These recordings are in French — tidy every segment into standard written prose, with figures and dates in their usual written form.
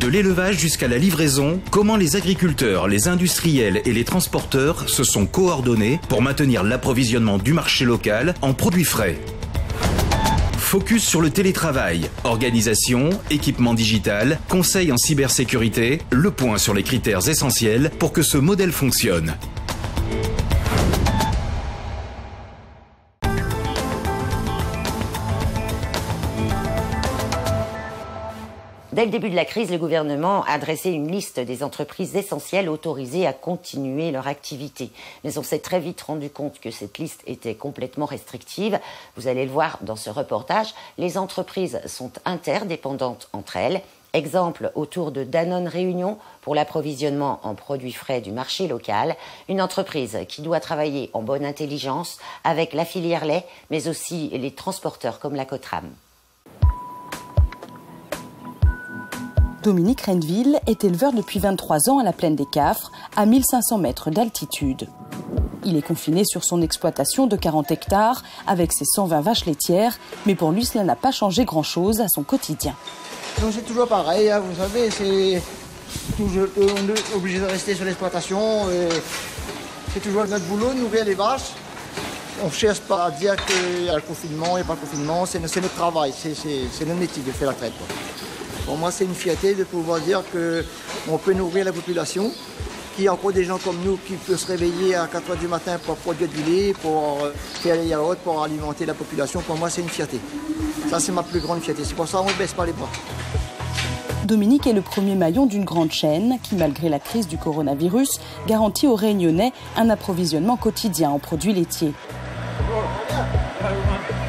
De l'élevage jusqu'à la livraison, comment les agriculteurs, les industriels et les transporteurs se sont coordonnés pour maintenir l'approvisionnement du marché local en produits frais. Focus sur le télétravail, organisation, équipement digital, conseil en cybersécurité, le point sur les critères essentiels pour que ce modèle fonctionne. Dès le début de la crise, le gouvernement a dressé une liste des entreprises essentielles autorisées à continuer leur activité. Mais on s'est très vite rendu compte que cette liste était complètement restrictive. Vous allez le voir dans ce reportage, les entreprises sont interdépendantes entre elles. Exemple autour de Danone Réunion pour l'approvisionnement en produits frais du marché local. Une entreprise qui doit travailler en bonne intelligence avec la filière lait, mais aussi les transporteurs comme la Cotram. Dominique Renneville est éleveur depuis 23 ans à la plaine des Cafres, à 1500 mètres d'altitude. Il est confiné sur son exploitation de 40 hectares avec ses 120 vaches laitières, mais pour lui, cela n'a pas changé grand-chose à son quotidien. Donc c'est toujours pareil, hein, vous savez, on est obligé de rester sur l'exploitation. C'est toujours notre boulot de nourrir les vaches. On ne cherche pas à dire qu'il y a le confinement, il n'y a pas le confinement, c'est notre travail, c'est notre métier de faire la traite, quoi. Pour moi, c'est une fierté de pouvoir dire qu'on peut nourrir la population, qu'il y a encore des gens comme nous qui peuvent se réveiller à 4 h du matin pour produire du lait, pour faire les yaourts, pour alimenter la population. Pour moi, c'est une fierté. Ça, c'est ma plus grande fierté. C'est pour ça qu'on ne baisse pas les bras. Dominique est le premier maillon d'une grande chaîne qui, malgré la crise du coronavirus, garantit aux Réunionnais un approvisionnement quotidien en produits laitiers.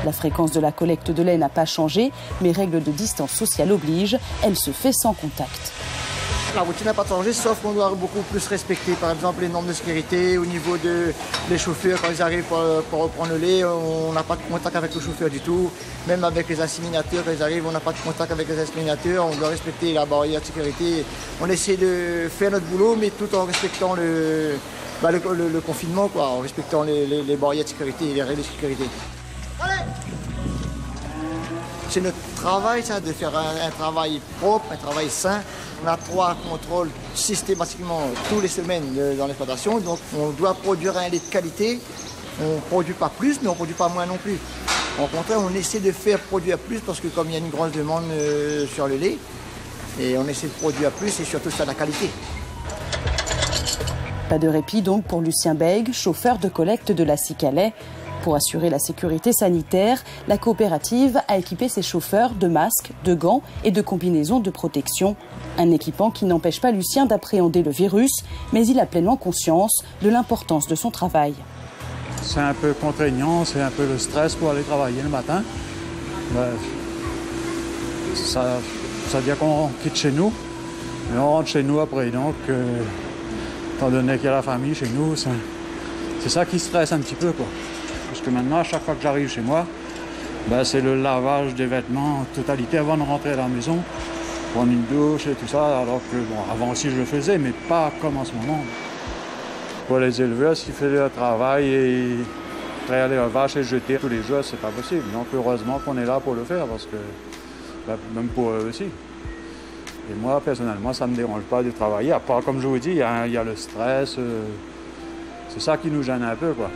La fréquence de la collecte de lait n'a pas changé, mais règles de distance sociale obligent, elle se fait sans contact. La routine n'a pas changé, sauf qu'on doit beaucoup plus respecter, par exemple, les normes de sécurité. Au niveau des chauffeurs, quand ils arrivent pour reprendre le lait, on n'a pas de contact avec le chauffeur du tout. Même avec les inséminateurs, quand ils arrivent, on n'a pas de contact avec les inséminateurs. On doit respecter la barrière de sécurité. On essaie de faire notre boulot, mais tout en respectant le confinement, quoi, en respectant les barrières de sécurité et les règles de sécurité. C'est notre travail, ça, de faire un travail propre, un travail sain. On a 3 contrôles systématiquement tous les semaines dans l'exploitation, donc on doit produire un lait de qualité. On ne produit pas plus, mais on ne produit pas moins non plus. Au contraire, on essaie de faire produire plus parce que comme il y a une grosse demande sur le lait, et on essaie de produire plus et surtout sur la qualité. Pas de répit donc pour Lucien Bègue, chauffeur de collecte de la Cicalais. Pour assurer la sécurité sanitaire, la coopérative a équipé ses chauffeurs de masques, de gants et de combinaisons de protection. Un équipement qui n'empêche pas Lucien d'appréhender le virus, mais il a pleinement conscience de l'importance de son travail. C'est un peu contraignant, c'est un peu le stress pour aller travailler le matin. Ça veut dire qu'on quitte chez nous, mais on rentre chez nous après. Donc, étant donné qu'il y a la famille chez nous, c'est ça qui stresse un petit peu, quoi. Parce que maintenant, à chaque fois que j'arrive chez moi, c'est le lavage des vêtements en totalité avant de rentrer à la maison, prendre une douche et tout ça, alors que, avant aussi je le faisais, mais pas comme en ce moment. Pour les éleveurs, s'ils faisaient le travail et traire les vaches et jeter tous les jours, c'est pas possible. Donc heureusement qu'on est là pour le faire, parce que, même pour eux aussi. Et moi, personnellement, ça ne me dérange pas de travailler, à part, comme je vous dis, il y a le stress, c'est ça qui nous gêne un peu, quoi.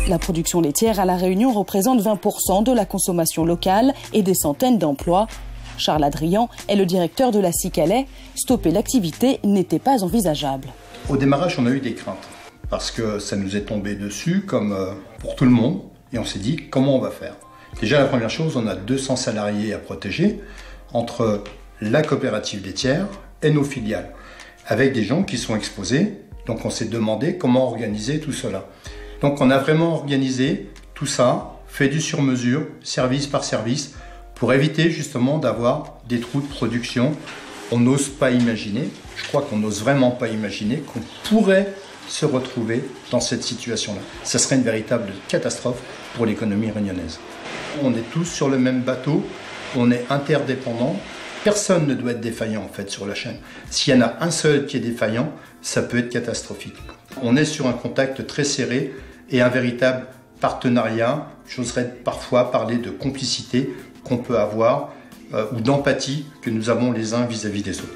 La production laitière à La Réunion représente 20% de la consommation locale et des centaines d'emplois. Charles Adrian est le directeur de la Cicalais. Stopper l'activité n'était pas envisageable. Au démarrage, on a eu des craintes parce que ça nous est tombé dessus comme pour tout le monde et on s'est dit comment on va faire. Déjà, la première chose, on a 200 salariés à protéger entre la coopérative laitière et nos filiales avec des gens qui sont exposés. Donc on s'est demandé comment organiser tout cela. Donc on a vraiment organisé tout ça, fait du sur-mesure, service par service, pour éviter justement d'avoir des trous de production. On n'ose pas imaginer, je crois qu'on n'ose vraiment pas imaginer qu'on pourrait se retrouver dans cette situation-là. Ça serait une véritable catastrophe pour l'économie réunionnaise. On est tous sur le même bateau, on est interdépendants. Personne ne doit être défaillant en fait sur la chaîne. S'il y en a un seul qui est défaillant, ça peut être catastrophique. On est sur un contact très serré et un véritable partenariat. J'oserais parfois parler de complicité qu'on peut avoir ou d'empathie que nous avons les uns vis-à-vis des autres.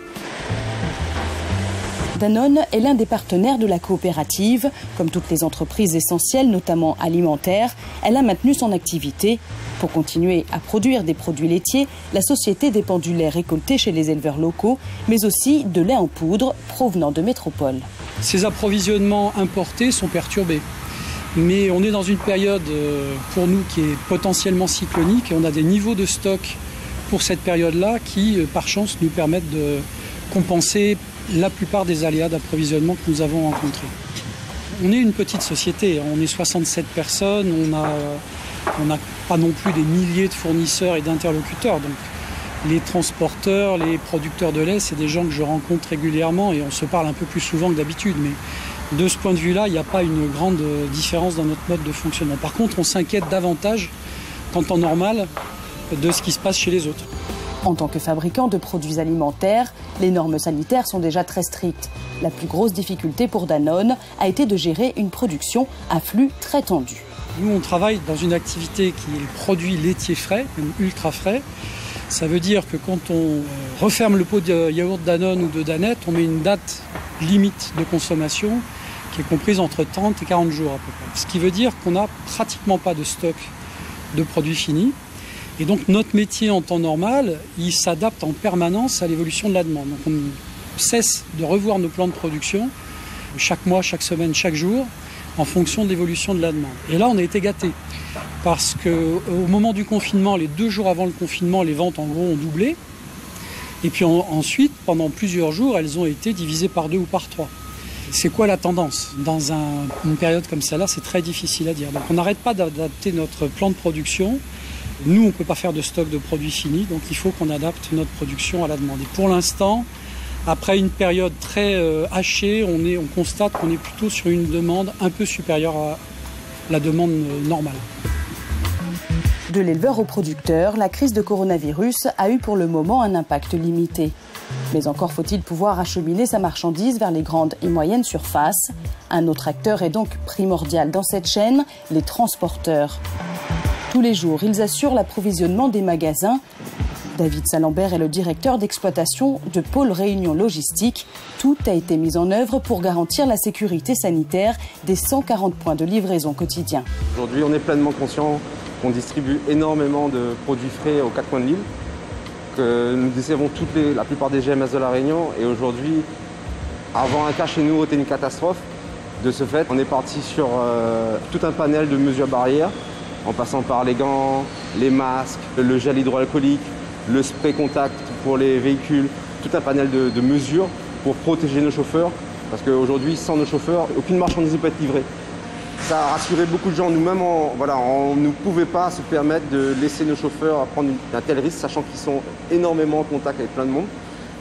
Danone est l'un des partenaires de la coopérative. Comme toutes les entreprises essentielles, notamment alimentaires, elle a maintenu son activité. Pour continuer à produire des produits laitiers, la société dépend du lait récolté chez les éleveurs locaux, mais aussi de lait en poudre provenant de métropole. Ces approvisionnements importés sont perturbés. Mais on est dans une période, pour nous, qui est potentiellement cyclonique. Et on a des niveaux de stock pour cette période-là qui, par chance, nous permettent de compenser la plupart des aléas d'approvisionnement que nous avons rencontrés. On est une petite société, on est 67 personnes, on n'a pas non plus des milliers de fournisseurs et d'interlocuteurs. Donc les transporteurs, les producteurs de lait, c'est des gens que je rencontre régulièrement et on se parle un peu plus souvent que d'habitude. Mais de ce point de vue-là, il n'y a pas une grande différence dans notre mode de fonctionnement. Par contre, on s'inquiète davantage, qu'en temps normal, de ce qui se passe chez les autres. En tant que fabricant de produits alimentaires, les normes sanitaires sont déjà très strictes. La plus grosse difficulté pour Danone a été de gérer une production à flux très tendu. Nous, on travaille dans une activité qui est le produit laitier frais, même ultra frais. Ça veut dire que quand on referme le pot de yaourt Danone ou de Danette, on met une date limite de consommation qui est comprise entre 30 et 40 jours à peu près. Ce qui veut dire qu'on n'a pratiquement pas de stock de produits finis. Et donc notre métier en temps normal, il s'adapte en permanence à l'évolution de la demande. Donc on cesse de revoir nos plans de production chaque mois, chaque semaine, chaque jour, en fonction de l'évolution de la demande. Et là, on a été gâtés. Parce qu'au moment du confinement, les 2 jours avant le confinement, les ventes en gros ont doublé. Et puis ensuite, pendant plusieurs jours, elles ont été divisées par 2 ou par 3. C'est quoi la tendance? Dans une période comme celle-là, c'est très difficile à dire. Donc on n'arrête pas d'adapter notre plan de production. Nous, on ne peut pas faire de stock de produits finis, donc il faut qu'on adapte notre production à la demande. Et pour l'instant, après une période très hachée, on constate qu'on est plutôt sur une demande un peu supérieure à la demande normale. De l'éleveur au producteur, la crise de coronavirus a eu pour le moment un impact limité. Mais encore faut-il pouvoir acheminer sa marchandise vers les grandes et moyennes surfaces. Un autre acteur est donc primordial dans cette chaîne, les transporteurs. Tous les jours, ils assurent l'approvisionnement des magasins. David Salambert est le directeur d'exploitation de Pôle Réunion Logistique. Tout a été mis en œuvre pour garantir la sécurité sanitaire des 140 points de livraison quotidiens. Aujourd'hui, on est pleinement conscient qu'on distribue énormément de produits frais aux 4 coins de l'île, que nous desservons la plupart des GMS de la Réunion. Et aujourd'hui, avoir un cas chez nous était une catastrophe. De ce fait, on est parti sur tout un panel de mesures barrières, en passant par les gants, les masques, le gel hydroalcoolique, le spray contact pour les véhicules, tout un panel de mesures pour protéger nos chauffeurs. Parce qu'aujourd'hui, sans nos chauffeurs, aucune marchandise ne peut être livrée. Ça a rassuré beaucoup de gens. Nous-mêmes, on ne pouvait pas se permettre de laisser nos chauffeurs prendre un tel risque, sachant qu'ils sont énormément en contact avec plein de monde.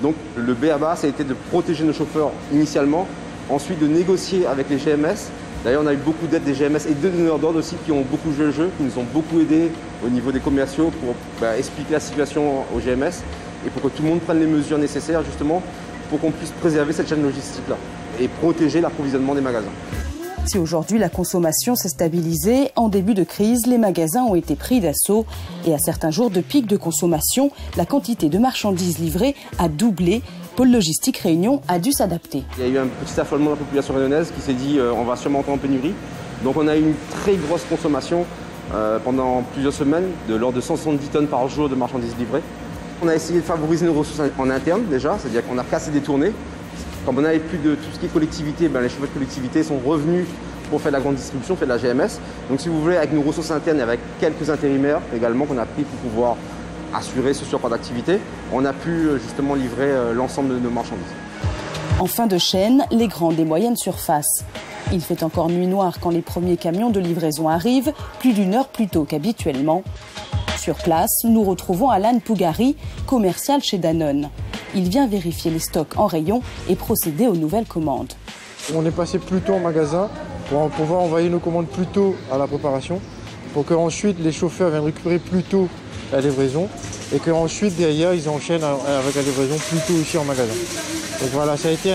Donc le b.a.-ba, ça a été de protéger nos chauffeurs initialement, ensuite de négocier avec les GMS. D'ailleurs, on a eu beaucoup d'aides des GMS et de donneurs d'ordre aussi qui ont beaucoup joué le jeu, qui nous ont beaucoup aidés au niveau des commerciaux pour expliquer la situation aux GMS et pour que tout le monde prenne les mesures nécessaires justement pour qu'on puisse préserver cette chaîne logistique-là et protéger l'approvisionnement des magasins. Si aujourd'hui la consommation s'est stabilisée, en début de crise, les magasins ont été pris d'assaut. Et à certains jours de pic de consommation, la quantité de marchandises livrées a doublé. Pôle Logistique Réunion a dû s'adapter. Il y a eu un petit affolement de la population réunionnaise qui s'est dit on va sûrement entrer en pénurie. Donc on a eu une très grosse consommation pendant plusieurs semaines, de l'ordre de 170 tonnes par jour de marchandises livrées. On a essayé de favoriser nos ressources en interne déjà, c'est-à-dire qu'on a cassé des tournées. Comme on n'avait plus de tout ce qui est collectivité, les chefs de collectivité sont revenus pour faire de la grande distribution, faire de la GMS. Donc si vous voulez, avec nos ressources internes et avec quelques intérimaires également qu'on a pris pour pouvoir assurer ce surcroît d'activité, on a pu justement livrer l'ensemble de nos marchandises. En fin de chaîne, les grandes et moyennes surfaces. Il fait encore nuit noire quand les premiers camions de livraison arrivent, plus d'1 heure plus tôt qu'habituellement. Sur place, nous retrouvons Alan Pougari, commercial chez Danone. Il vient vérifier les stocks en rayon et procéder aux nouvelles commandes. On est passé plus tôt en magasin pour pouvoir envoyer nos commandes plus tôt à la préparation, pour qu'ensuite les chauffeurs viennent récupérer plus tôt la livraison et qu'ensuite derrière ils enchaînent avec la livraison plus tôt ici en magasin. Donc voilà, ça a été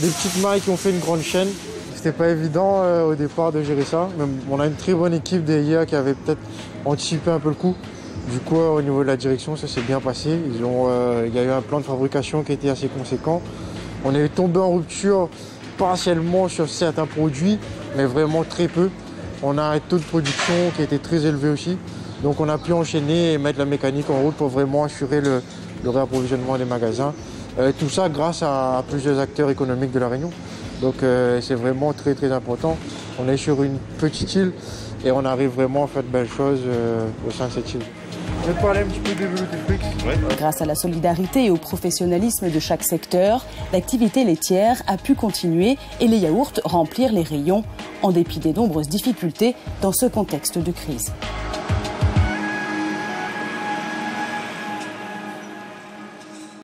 des petites mailles qui ont fait une grande chaîne. C'était pas évident au départ de gérer ça, mais on a une très bonne équipe derrière qui avait peut-être anticipé un peu le coup. Du coup, au niveau de la direction, ça s'est bien passé. Il y a eu un plan de fabrication qui était assez conséquent. On est tombé en rupture partiellement sur certains produits, mais vraiment très peu. On a un taux de production qui était très élevé aussi. Donc on a pu enchaîner et mettre la mécanique en route pour vraiment assurer le réapprovisionnement des magasins. Tout ça grâce à plusieurs acteurs économiques de La Réunion. Donc c'est vraiment très très important. On est sur une petite île et on arrive vraiment à faire de belles choses au sein de cette île. Je vais te parler un petit peu de Velouté Frix. Grâce à la solidarité et au professionnalisme de chaque secteur, l'activité laitière a pu continuer et les yaourts remplir les rayons, en dépit des nombreuses difficultés dans ce contexte de crise.